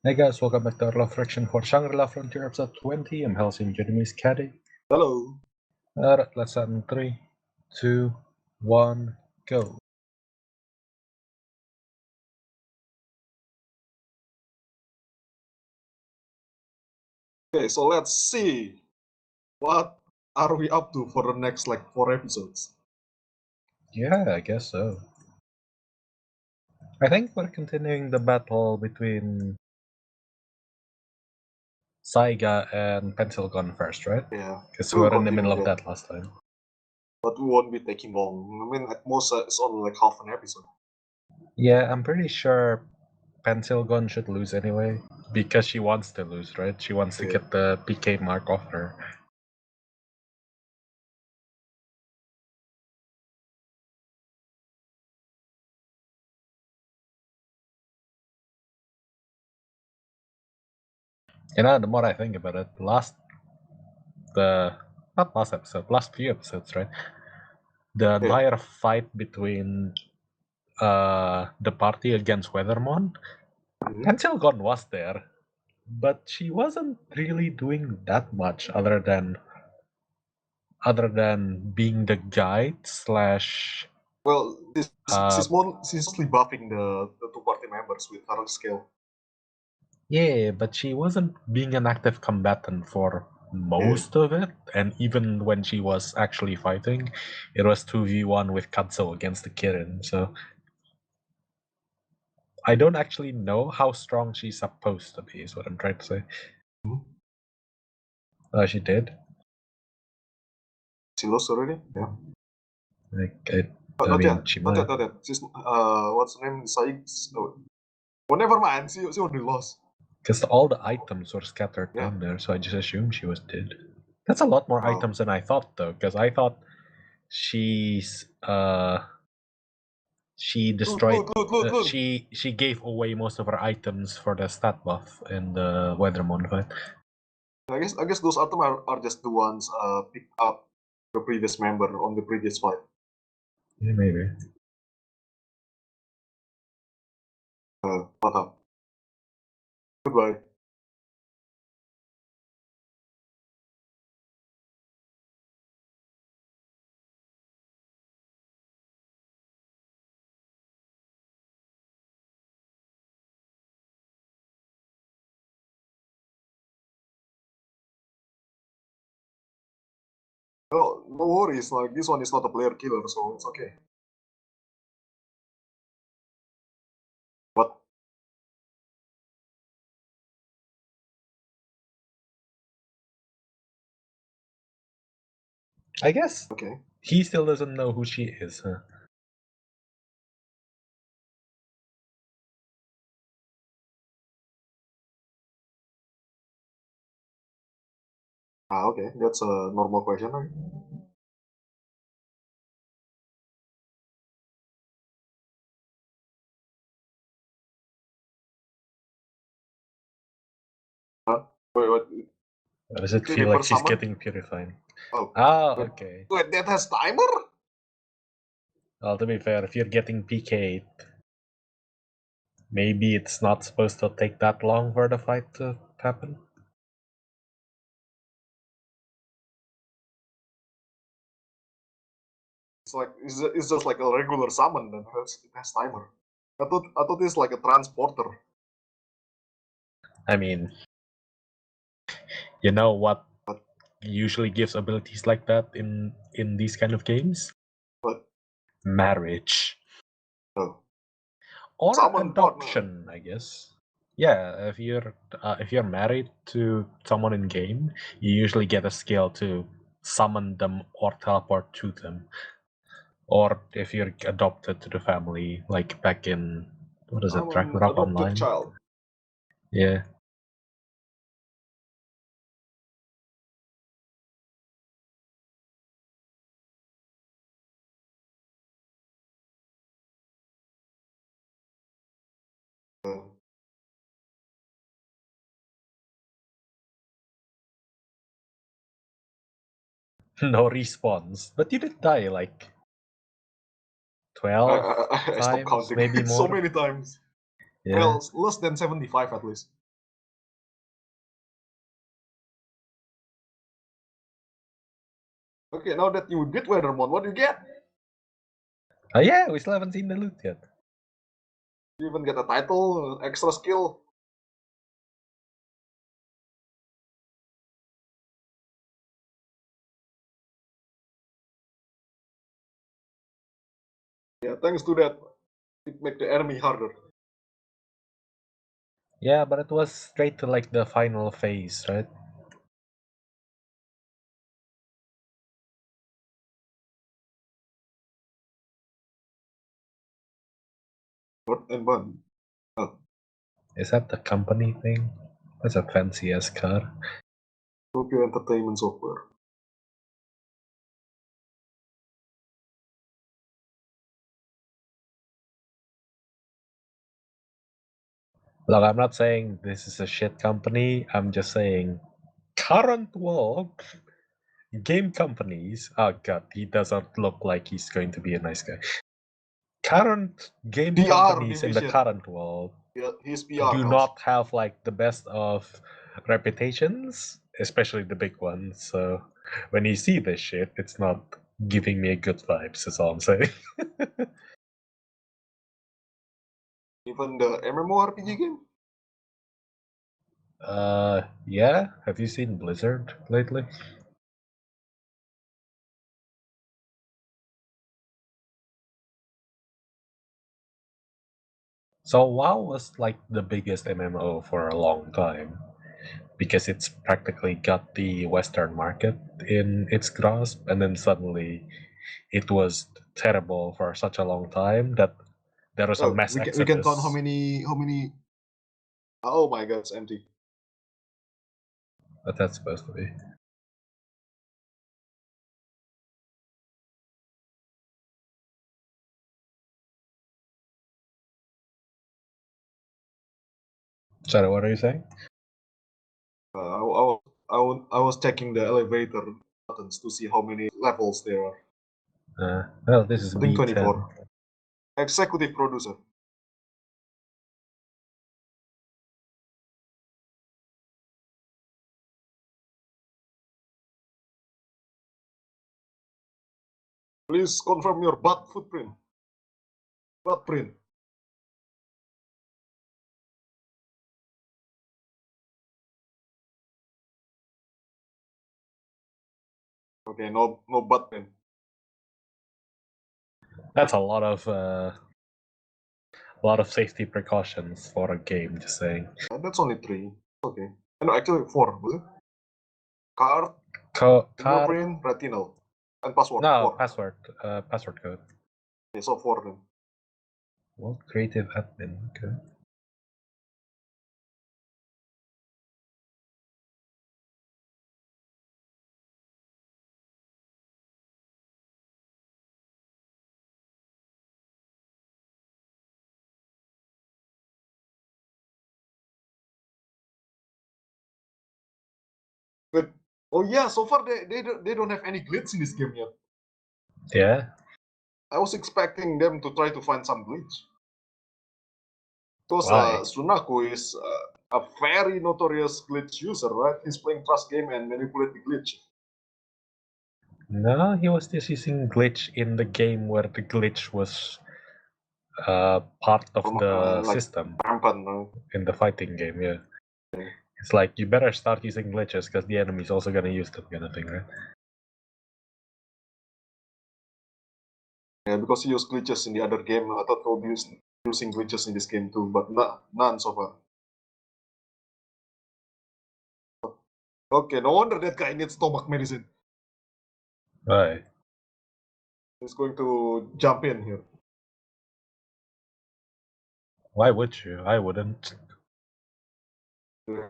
Hey guys, welcome back to our love fraction for Shangri-La Frontier episode 20. I'm Helsing Jeremy's Caddy. Hello. Alright, let's start in 3, 2, 1, go. Okay, so let's see. What are we up to for the next 4 episodes? Yeah, I guess so. I think we're continuing the battle between Saiga and Pencil Gun first, right? Yeah. Because we were in the middle of that last time. But we won't be taking long. I mean, at most it's only half an episode. Yeah, I'm pretty sure Pencil Gun should lose anyway. Because she wants to lose, right? She wants to get the PK mark off her. You know, the more I think about it, last few episodes, right? The entire fight between the party against Weathermon, Pencil Gun was there, but she wasn't really doing that much other than being the guide slash. Well, she's mostly buffing the two party members with her skill. Yeah, but she wasn't being an active combatant for most of it, and even when she was actually fighting, it was 2v1 with Katsu against the Kirin, so I don't actually know how strong she's supposed to be, is what I'm trying to say. She did. She lost already? Yeah. I mean, she might. Not yet. She's, what's her name? Oh, never mind. She already lost. Because all the items were scattered down there, so I just assumed she was dead. That's a lot more items than I thought, though, because I thought she's she destroyed. She gave away most of her items for the stat buff in the Weathermon fight. I guess those items are just the ones picked up the previous member on the previous fight. Yeah, maybe. What up? Goodbye. Oh, no worries. Like, this one is not a player killer, so it's okay. What? I guess. Okay. He still doesn't know who she is, huh? Okay. That's a normal question. Right? Wait, what? Does it feel like she's getting purified? Oh. Okay. Wait, that has timer? Well, to be fair, if you're getting PK'd, maybe it's not supposed to take that long for the fight to happen. It's like it's just like a regular summon that has timer. I thought it's like a transporter. I mean, you know what usually gives abilities like that in these kind of games? What? Marriage. Oh. Or Summon adoption, partner. I guess. Yeah, if you're married to someone in game, you usually get a skill to summon them or teleport to them. Or if you're adopted to the family, like back in what is it, Ragnarok Online? Child. Yeah. No respawns, but you did die like 12 I stopped times, counting. maybe more. So many times. Yeah. Well, less than 75 at least. Okay, now that you did Weathermon, what do you get? Yeah, we still haven't seen the loot yet. You even get a title, extra skill. Yeah, thanks to that, it make the enemy harder. Yeah, but it was straight to like the final phase, right? What and bun. Oh, Is that the company thing? That's a fancy ass car. Tokyo Entertainment Software. Look, I'm not saying this is a shit company. I'm just saying current world game companies. Oh god, he doesn't look like he's going to be a nice guy. Current game PR companies in the division. current world Yeah, his PR do house. not have like the best of reputations, especially the big ones. So when you see this shit, it's not giving me good vibes. That's all I'm saying. Even the MMORPG game. Yeah. Have you seen Blizzard lately? So WoW was like the biggest MMO for a long time because it's practically got the Western market in its grasp, and then suddenly it was terrible for such a long time that there was a Oh, mass we can count exodus. how many. Oh my God, it's empty. What that's supposed to be. Sorry, what are you saying? I was checking the elevator buttons to see how many levels there are. Well, this is I think B10. 24. Executive producer. Please confirm your butt footprint. Butt print. Okay, no butt print. That's a lot of safety precautions for a game. Just saying. That's only 3. Okay. No, actually 4. Was it? Card, Card? fingerprint, retinal, and password. No, 4. password. Password code. Okay, so 4 then. Well, creative admin. Okay. But oh yeah, so far they don't have any glitch in this game yet. Yeah. I was expecting them to try to find some glitch. Because Why? Sunaku is a very notorious glitch user, right? He's playing trust game and manipulate the glitch. No, he was just using glitch in the game where the glitch was part of the Like system rampant, right? in the fighting game. Yeah. Yeah. It's like you better start using glitches because the enemy's also gonna use them, kind of thing, right? Yeah, because he used glitches in the other game. I thought he'll be using glitches in this game too, but none so far. Okay, no wonder that guy needs stomach medicine. Right. He's going to jump in here. Why would you? I wouldn't. I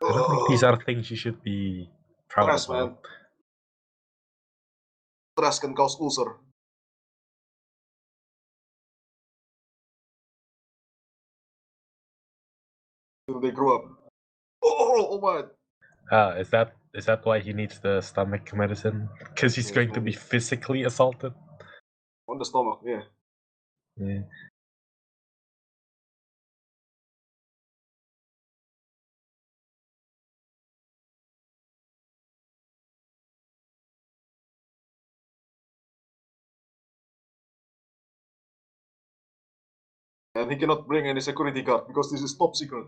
don't think these are things you should be proud Stress, about. man. Stress can cause ulcer. Till they grow up. Oh my. Is that why he needs the stomach medicine? Because he's Yes, going to be maybe. physically assaulted? On the stomach, yeah. Yeah. And he cannot bring any security guard because this is top secret.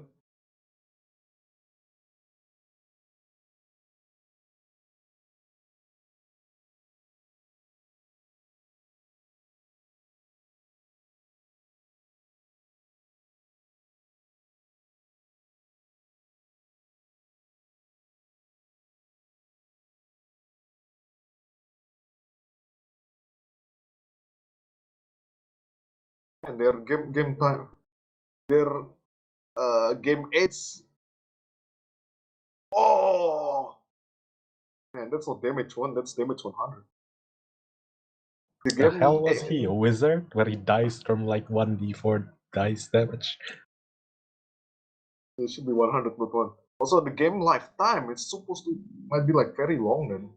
And their game time, their game aids. Oh man, that's not damage one. That's damage 100. The The game hell was he? A wizard? Where he dies from like 1d4 dice damage? it should be 100 plus one. Also, the game lifetime it's supposed to might be like very long then.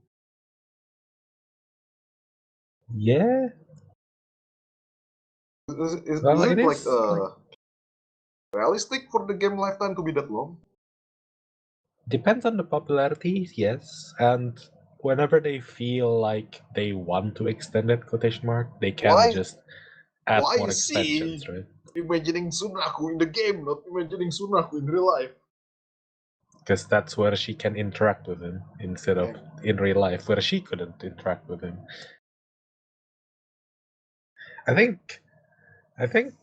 Yeah. Is Well, it it like is like realistic for the game lifetime to be that long? depends on the popularity, yes. And whenever they feel like they want to extend it, quotation mark, they can Why? just add Why more is expansions, he right? imagining Sunaku in the game, not imagining Sunaku in real life? Because that's where she can interact with him instead of in real life, where she couldn't interact with him. I think I think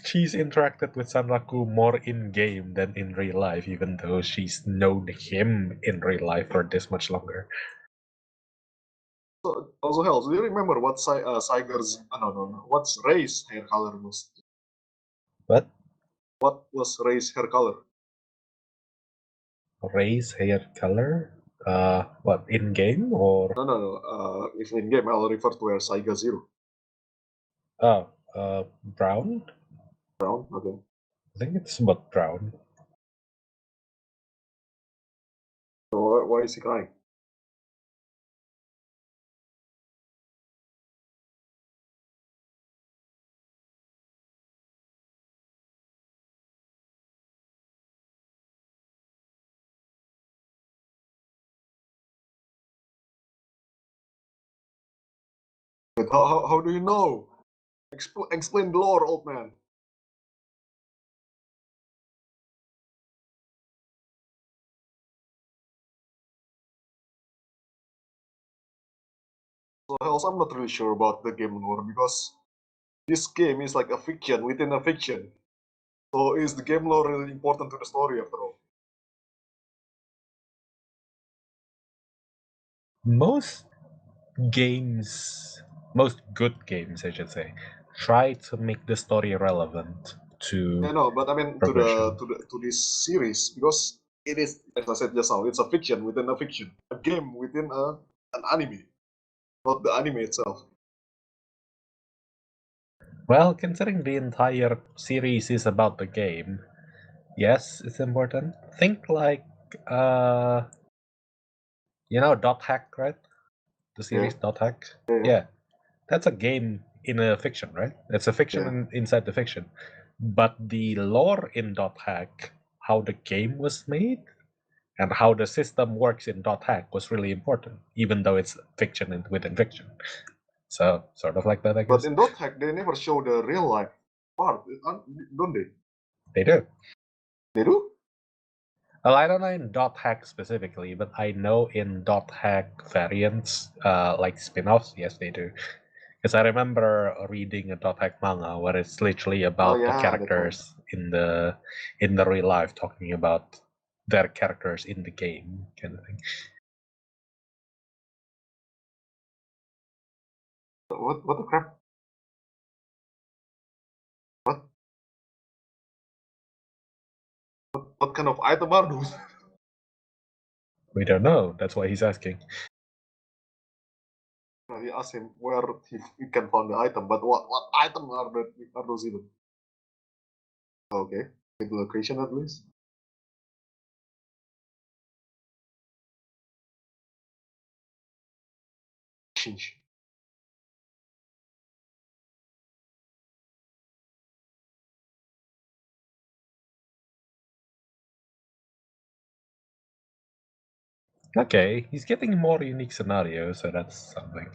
she's interacted with Sanraku more in game than in real life, even though she's known him in real life for this much longer. So, also, hell, do you remember what Saiger's? No. What's Ray's hair color was? But What was Ray's hair color? Ray's hair color, what in game or No. If in game, I'll refer to as Saiga Zero. oh, brown? Brown. Okay. I think it's about brown. So why is he crying? But how do you know? Explain the lore, old man. So else, I'm not really sure about the game lore because this game is like a fiction within a fiction. So is the game lore really important to the story after all? Most games, most good games, I should say, try to make the story relevant Yeah, to no, but I mean progression. to this series because it is, as I said just now, it's a fiction within a fiction, a game within an anime, not the anime itself. Well, considering the entire series is about the game, yes, it's important. Think like, uh, Dot Hack, right? The Yeah, series Dot Hack. yeah, Yeah, that's a game in a fiction, right? It's a fiction yeah. inside the fiction. But the lore in Dot Hack, how the game was made, and how the system works in Dot Hack was really important, even though it's fiction within fiction. So, sort of like that, I But guess. in Dot Hack, they never show the real life part, don't they? They do. They do? Well, I don't know in Dot Hack specifically, but I know in Dot Hack variants, like spin-offs, yes, they do. Because I remember reading a Dot Hack manga where it's literally Oh about the yeah, that one. characters in the real life talking about their characters in the game, kind of thing. What the crap? What what kind of item are those? We don't know. That's why he's asking. He asked him where he can find the item, but what item are those even? Okay, the location at least. Change. Okay, he's getting more unique scenarios, so that's something.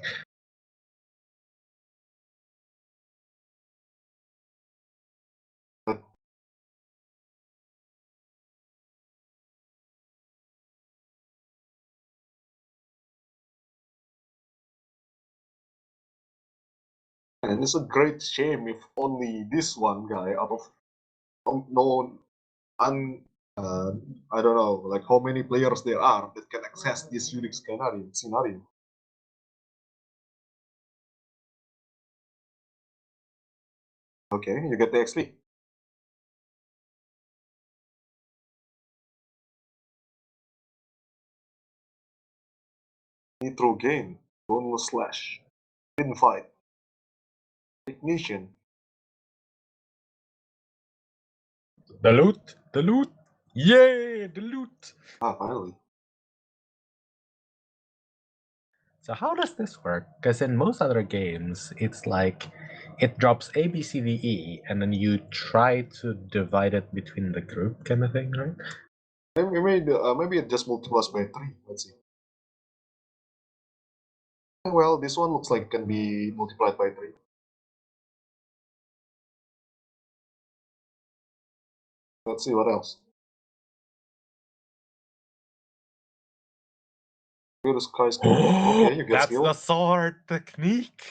And it's a great shame if only this one guy out of no un uh, I don't know like how many players there are that can access this unique scenario. Okay, you get the XP. Nitro gain, bonus slash, pin fight, ignition. The loot! The loot! Yay! The loot! Ah, finally. So how does this work? Because in most other games, it's like it drops A, B, C, D, E, and then you try to divide it between the group kind of thing, right? Maybe it just multiplies by 3. Let's see. Well, this one looks like it can be multiplied by 3. Let's see what else. Pure sky scope. Okay, you get That's the skill. sword technique!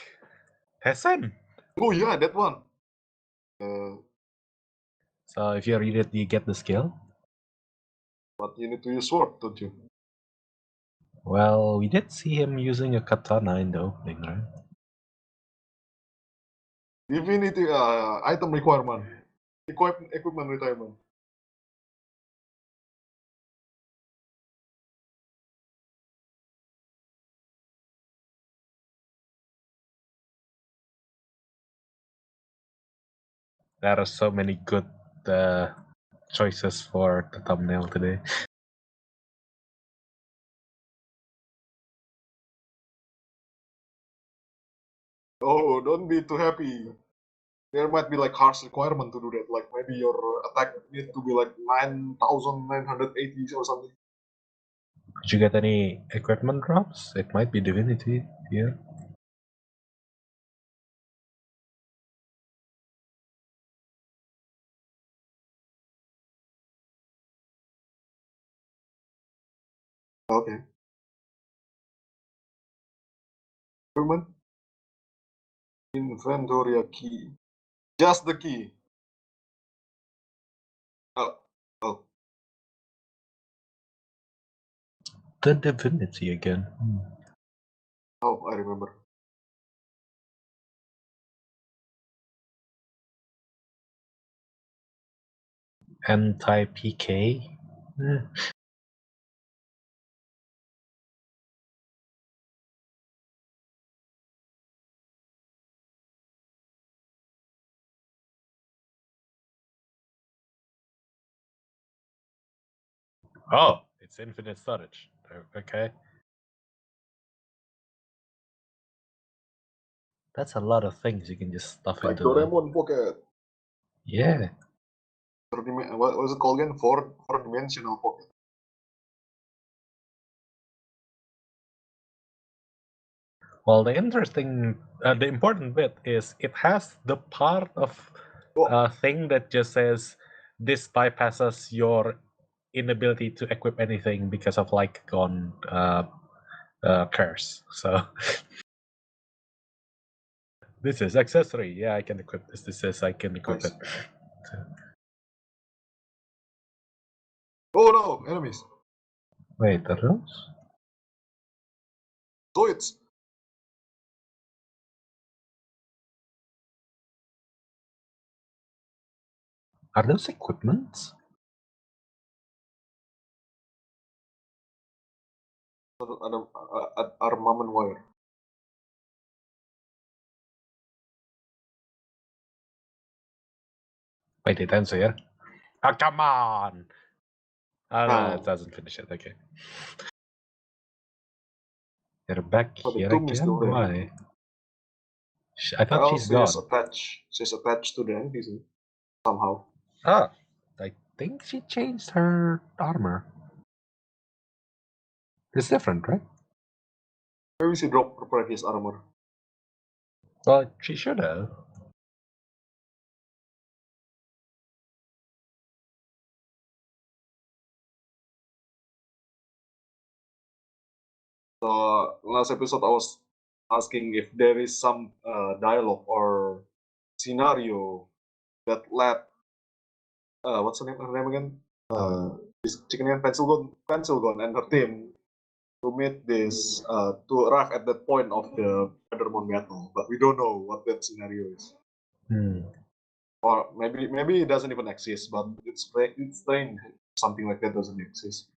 Hessen! Oh yeah, that one. Uh, So if you read it, you get the skill. but you need to use sword, don't you? Well, we did see him using a katana in the opening, right? Divinity item requirement. Equipment requirement. There are so many good choices for the thumbnail today. Oh, don't be too happy. There might be like harsh requirement to do that. Like maybe your attack need to be like 9,980 or something. Did you get any equipment drops? It might be Divinity here. Okay. Equipment. Inventory key. Just the key. Oh, oh. The Divinity again. Oh, I remember. Anti-PK? Oh, it's infinite storage. Okay. That's a lot of things you can just stuff Like into that. Doraemon Pocket. Yeah. What was it called again? Four-dimensional pocket. Well, the important bit is it has the part of Oh, thing that just says this bypasses your inability to equip anything because of like gone curse. So this is accessory. Yeah, I can equip this. This says I can equip it. nice. Oh no, enemies. Wait, are those? Zoids. Are those equipments? Armament wire. Wait, it ends here. Oh, come on! Oh, no, it Now, doesn't finish it. Okay. You're back but the here tomb is still again? there. Why? I thought Well, she's gone. she's attached to the NPC somehow. Ah, I think she changed her armor. It's different, right? Maybe she dropped her previous armor. Well, she should have. So last episode I was asking if there is some dialogue or scenario that led what's her name again? This chicken and Pencilgon and her team to meet this to arrive at that point of the Feathermon battle, but we don't know what that scenario is. Or maybe it doesn't even exist, but it's strange something like that doesn't exist.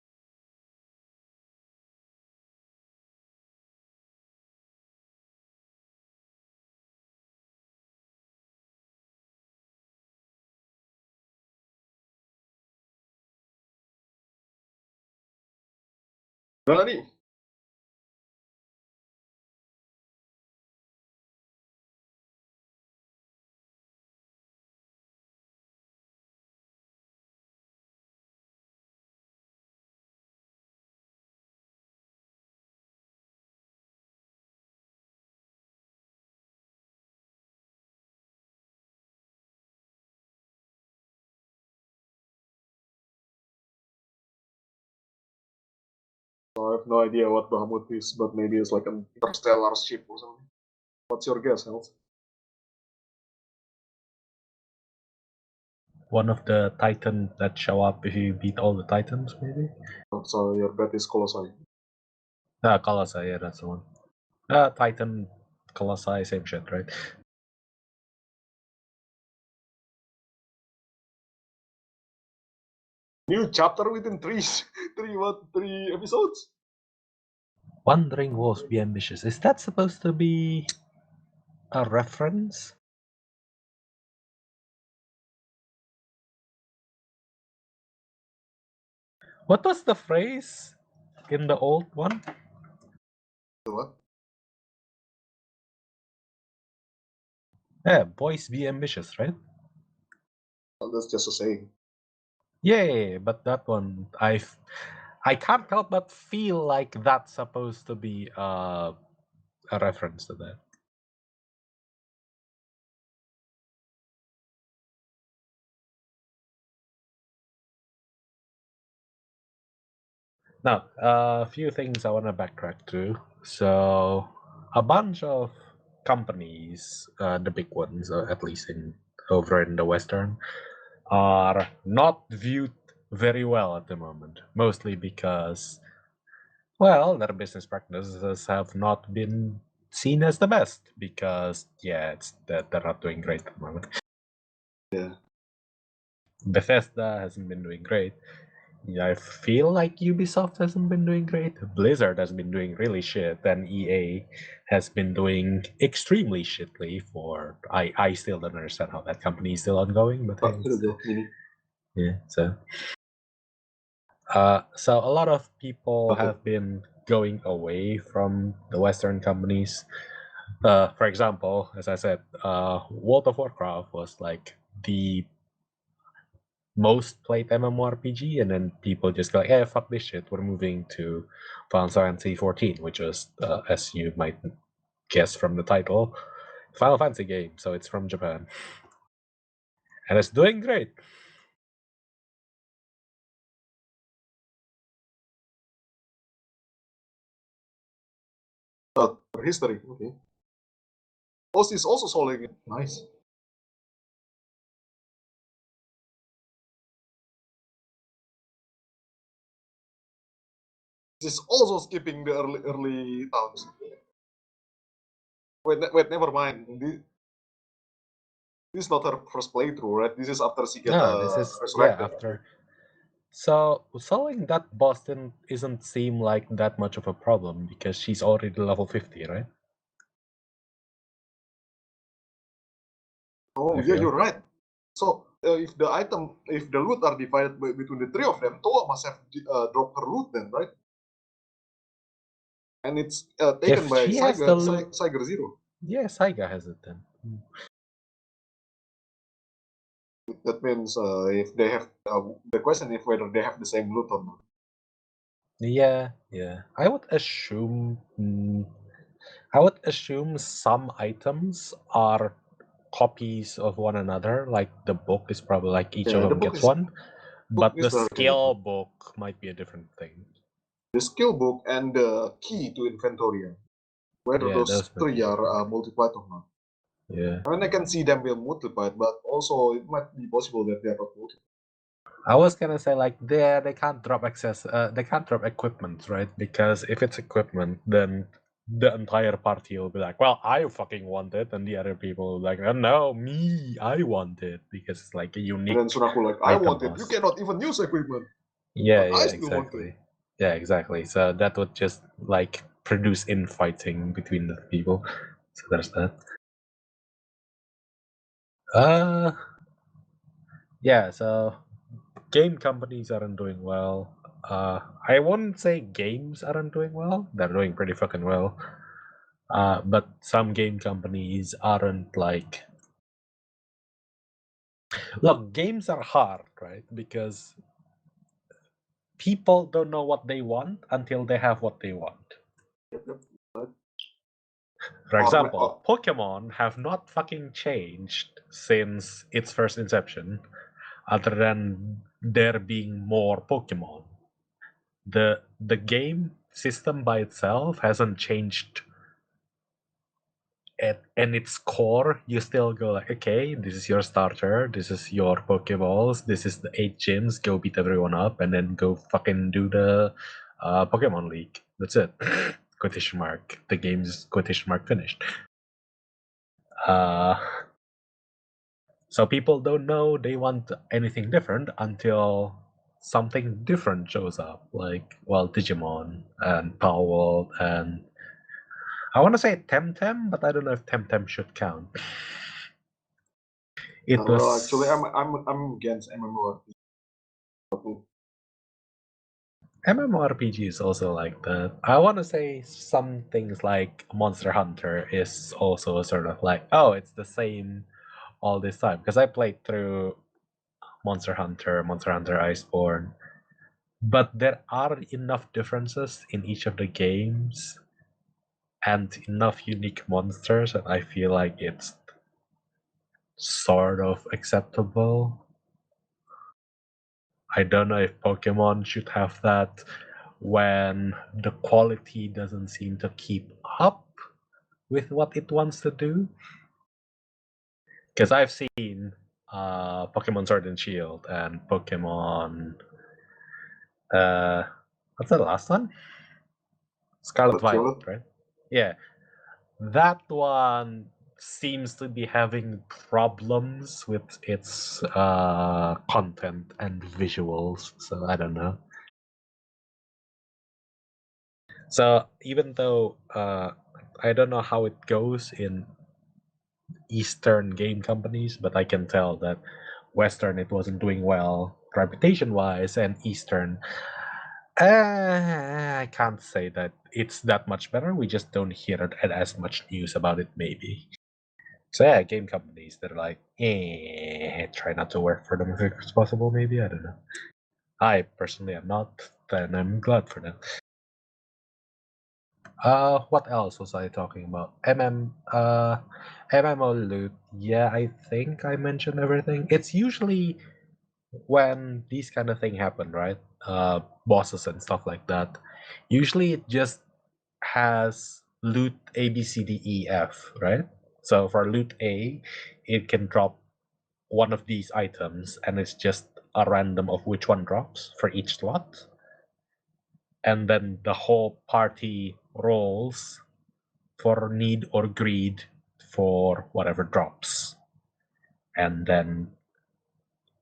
Gimana nih? I have no idea what Bahamut is, but maybe it's like an interstellar ship or something. What's your guess, Health? One of the Titans that show up if you beat all the Titans, maybe? So your bet is Colossi. Colossi, yeah, that's the one. Titan, Colossi, same shit, right? New chapter within three episodes? Wandering Wolves Be Ambitious. Is that supposed to be a reference? What was the phrase in the old one? What? Yeah, boys be ambitious, right? Well, that's just a saying. Yeah, but that one, I can't help but feel like that's supposed to be a reference to that. Now, a few things I want to backtrack to. So, a bunch of companies, the big ones, at least over in the Western, are not viewed very well at the moment. Mostly because, well, their business practices have not been seen as the best. Because, yeah, it's that they're not doing great at the moment. Yeah. Bethesda hasn't been doing great. Yeah, I feel like Ubisoft hasn't been doing great. Blizzard has been doing really shit, and EA has been doing extremely shitly for. I still don't understand how that company is still ongoing, but hey, Here we go, Mini. yeah. So a lot of people Okay. have been going away from the Western companies. For example, as I said, World of Warcraft was like the most played MMORPG, and then people just go like, "Hey, fuck this shit. We're moving to Final Fantasy 14," which was, as you might guess from the title, Final Fantasy game. So it's from Japan, and it's doing great. History. Okay. Oh, she's also solving it. Nice. She's also skipping the early towns. Wait, never mind. This is not her first playthrough, right? This is after she get No, this is resurrected. after. So solving that boss isn't seem like that much of a problem because she's already level 50, right? Oh, I yeah, feel. you're right. So if the loot are divided between the three of them, Toa must have dropped her loot then, right? And it's taken If by she has the loot, Saiga Zero. yeah, Saiga has it then. That means if they have the question is whether they have the same loot or not. Yeah, yeah. I would assume some items are copies of one another. Like the book is probably like each of Yeah, the them gets one, book but is the very skill connected. book might be a different thing. The skill book and the key to inventory. whether Yeah, those those were three good. are multiplied or not. Yeah. I mean, I can see them being multiplied, but also it might be possible that they are not multiplied. I was gonna say like they can't drop access they can't drop equipment, right? Because if it's equipment, then the entire party will be like, well, I fucking want it, and the other people will be like, oh, no, me, I want it, because it's like a And then unique Sunaku like, I item want it. You loss. cannot even use equipment, Yeah, but I yeah, still want it. exactly. Yeah, exactly. So that would just like produce infighting between the people. So there's that. Uh yeah, so game companies aren't doing well. I won't say games aren't doing well. They're doing pretty fucking well. But some game companies aren't like. Look, games are hard, right? Because people don't know what they want until they have what they want. Yep, yep. But, For example, or, Pokemon have not fucking changed since its first inception, other than there being more Pokemon. The game system by itself hasn't changed at its core. You still go like, okay, this is your starter, this is your Pokeballs, this is the 8 gyms, go beat everyone up, and then go fucking do the Pokemon League. That's it. Quotation mark. The game's quotation mark finished. Uh, so people don't know they want anything different until something different shows up, like, well, Digimon and Power World, and I want to say Temtem, but I don't know if Temtem should count. It well, actually, was I'm against MMORPG. MMORPG is also like that. I want to say some things like Monster Hunter is also sort of like, oh, it's the same all this time, because I played through Monster Hunter Iceborne, but there are enough differences in each of the games and enough unique monsters that I feel like it's sort of acceptable. I don't know if Pokemon should have that when the quality doesn't seem to keep up with what it wants to do. Because I've seen Pokemon Sword and Shield and Pokemon. Uh, what's the last one? Scarlet But Violet, Violet, right? Yeah, that one seems to be having problems with its content and visuals. So I don't know. So even though I don't know how it goes in Eastern game companies, but I can tell that Western it wasn't doing well reputation wise, and Eastern I can't say that it's that much better. We just don't hear it as much news about it, maybe. So yeah, game companies they're like, try not to work for them if it's possible. Maybe I don't know. I personally am not, and I'm glad for them. What else was I talking about? MMO loot. Yeah, I think I mentioned everything. It's usually when these kind of thing happen, right? Bosses and stuff like that. Usually it just has loot A, B, C, D, E, F, right? So for loot A, it can drop one of these items, and it's just a random of which one drops for each slot. And then the whole party rolls for need or greed for whatever drops. And then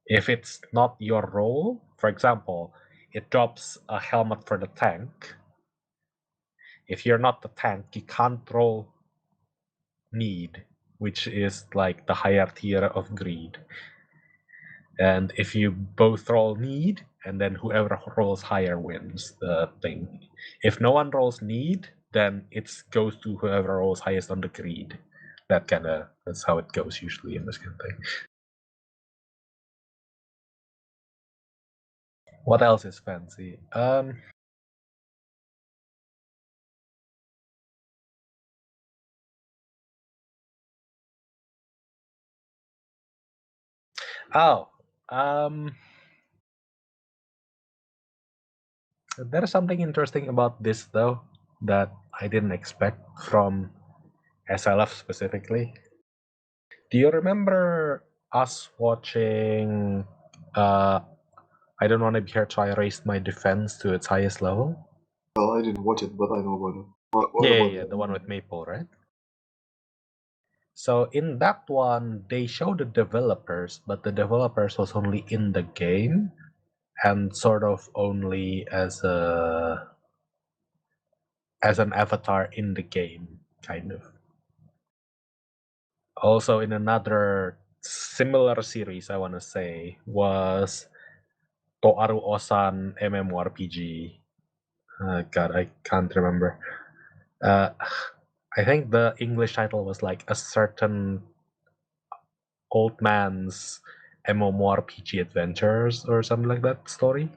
if it's not your role, for example, it drops a helmet for the tank. If you're not the tank, you can't roll need, which is like the higher tier of greed. And if you both roll need, and then whoever rolls higher wins the thing. If no one rolls need, then it goes to whoever rolls highest on the greed. That's how it goes usually in this kind of thing. What else is fancy? Oh, um, there's something interesting about this though. that I didn't expect from SLF specifically. Do you remember us watching I Don't Want to Be Here, so I raised my defense to its highest level? Well, I didn't watch it, but I know about it. What Yeah, yeah, about yeah, it? the one with Maple, right? So in that one, they show the developers, but the developers was only in the game and sort of only as an avatar in the game, kind of. Also, in another similar series, I want to say, was Toaru Osan MMORPG. God, I can't remember. Uh, I think the English title was like A Certain Old Man's MMORPG Adventures or something like that story.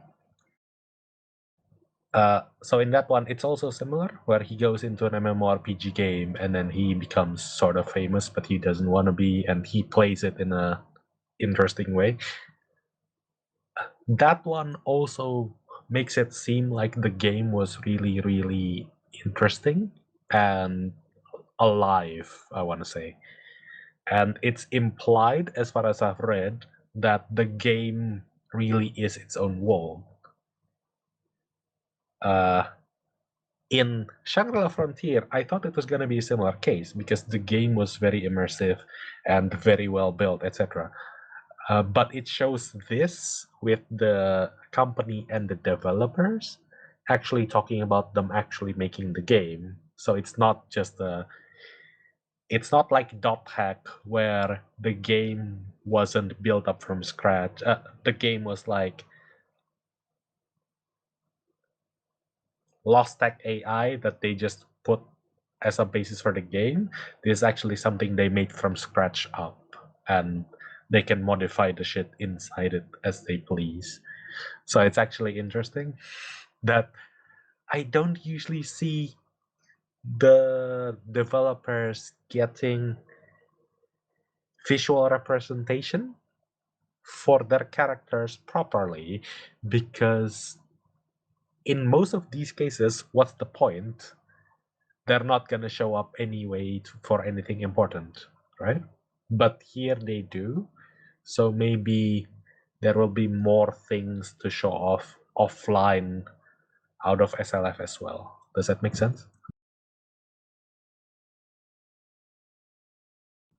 So in that one, it's also similar, where he goes into an MMORPG game and then he becomes sort of famous, but he doesn't want to be, and he plays it in a interesting way. That one also makes it seem like the game was really, really interesting and alive, I want to say. And it's implied, as far as I've read, that the game really is its own world. Uh, in Shangri-La Frontier, I thought it was going to be a similar case because the game was very immersive and very well built, etc. But it shows this with the company and the developers actually talking about them actually making the game. So it's not like Dot Hack where the game wasn't built up from scratch. The game was like Lost Tech AI that they just put as a basis for the game. This is actually something they made from scratch up, and they can modify the shit inside it as they please. So it's actually interesting that I don't usually see the developers getting visual representation for their characters properly, because in most of these cases, what's the point? They're not going to show up anyway for anything important, right? But here they do. So maybe there will be more things to show off offline out of SLF as well. Does that make sense?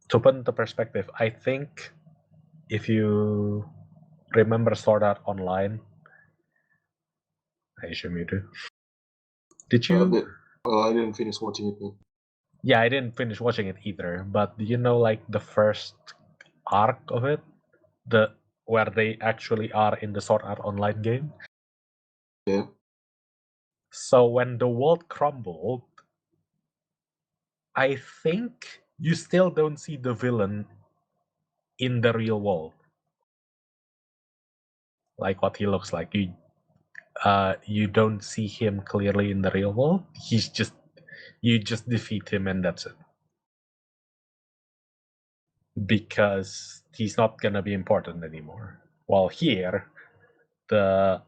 To put into perspective, I think if you remember Sword Art Online, I assume you do. Did you? That, I didn't finish watching it yet. Yeah, I didn't finish watching it either. But do you know, like the first arc of it, the where they actually are in the Sword Art Online game? Yeah. So when the world crumbled, I think you still don't see the villain in the real world, like what he looks like. You don't see him clearly in the real world. You just defeat him and that's it. Because he's not gonna be important anymore. While here, the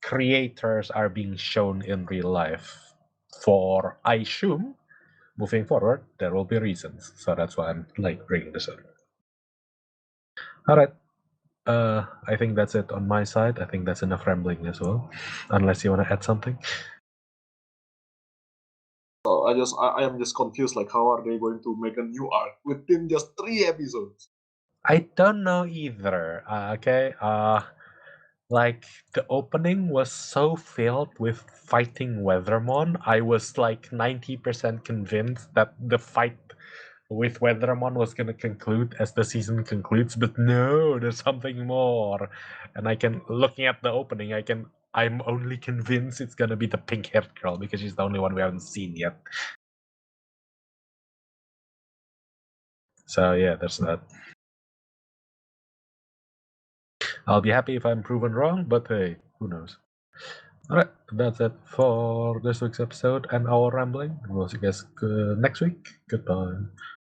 creators are being shown in real life. For I assume, moving forward, there will be reasons. So that's why I'm like bringing this up. All right. I think that's it on my side. I think that's enough rambling as well. Unless you want to add something. So I am just confused. Like, how are they going to make a new arc within just 3 episodes? I don't know either. Okay. Like the opening was so filled with fighting Weathermon. I was like 90% convinced that the fight with Weathermon was gonna conclude as the season concludes, but no, there's something more. And looking at the opening, I'm only convinced it's gonna be the pink-haired girl because she's the only one we haven't seen yet. So yeah, there's that. I'll be happy if I'm proven wrong, but hey, who knows? Alright, that's it for this week's episode and our rambling. We'll see you guys next week. Goodbye.